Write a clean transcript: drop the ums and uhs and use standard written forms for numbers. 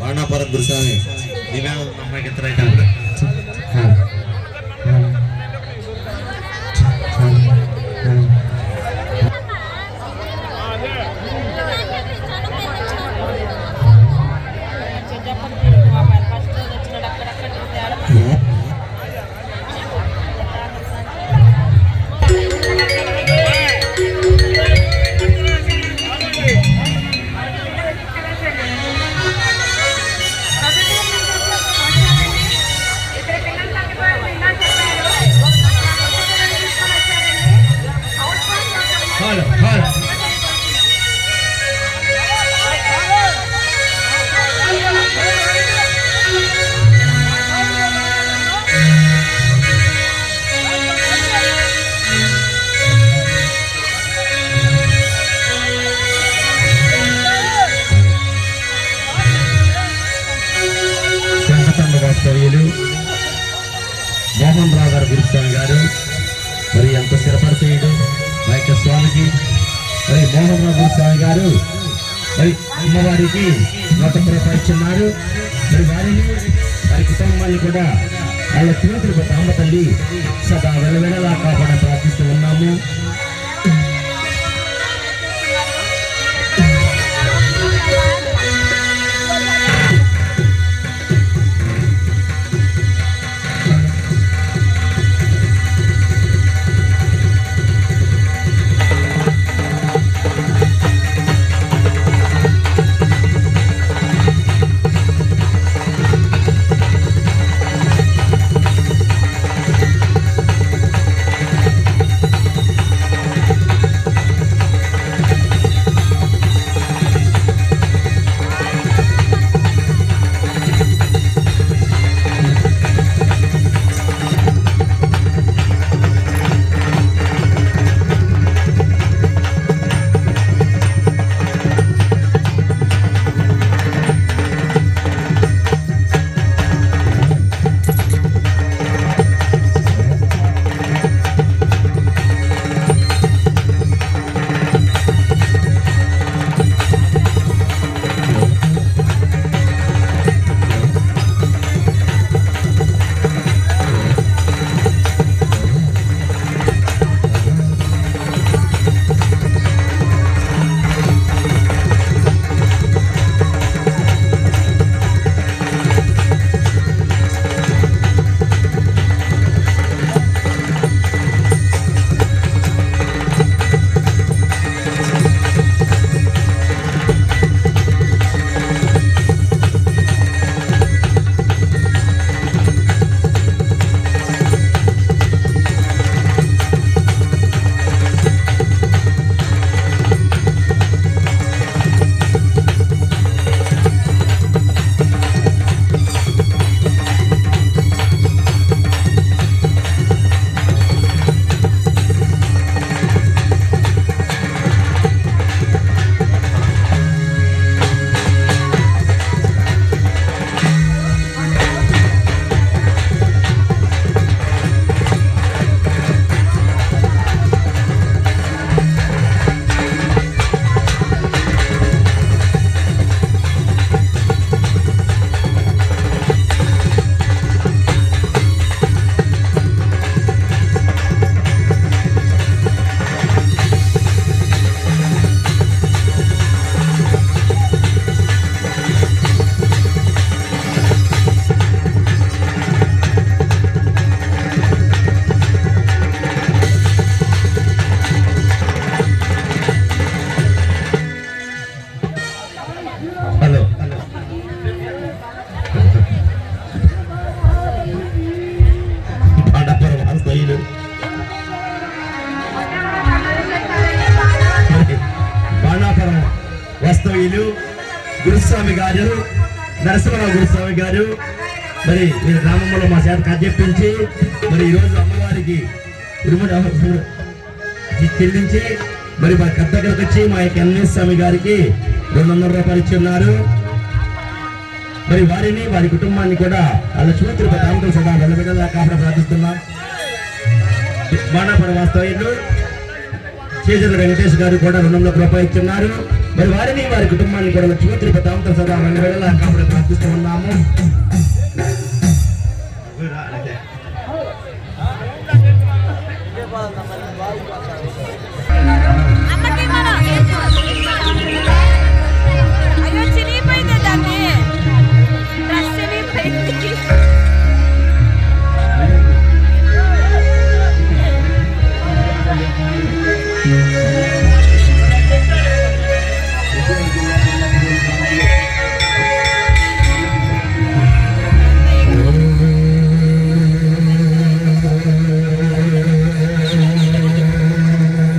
బాణాపురం గురుస్వామి దివ్యాంగ అమ్మాయికి ఎత్తరైతే మోహన్ రావు గారు గురుస్వామి గారు మరి ఎంత స్థిరపరిచేయడు మా యొక్క స్వామికి మరి మోహన్ రావు గురుస్వామి గారు మరి అమ్మవారికి 100 రూపాయలు ఇచ్చున్నారు. మరి వారిని వారి కుటుంబాన్ని కూడా వాళ్ళ చేతులకు అమ్మ తల్లి సదా వెలవెలలా కాపాడని ప్రార్థిస్తూ ఉన్నాము. వాస్తవ్యులు గురుస్వామి గారు నరసింహరావు గురుస్వామి గారు మరి మీరు గ్రామంలో మా చేత కథెప్పించి మరి ఈరోజు అమ్మవారికి చెల్లించి మరి మా కథ దగ్గరకు వచ్చి మా యొక్క ఎన్ఎస్ స్వామి గారికి 200 రూపాయలు ఇచ్చున్నారు. మరి వారిని వారి కుటుంబాన్ని కూడా వాళ్ళ చూతులు కాంతం సదా వెలబెడలా కాపాడ ప్రార్థిస్తున్నాం. బాణాపురం వాస్తవ్యులు చేజల వెంకటేష్ గారు కూడా 200 రూపాయలు ఇచ్చున్నారు. మరి వారిని వారి కుటుంబాన్ని కూడా లక్ష్మీ తిరుపతి సదా మన వేళలా కాపాడి ప్రార్థిస్తూ ఉన్నాము.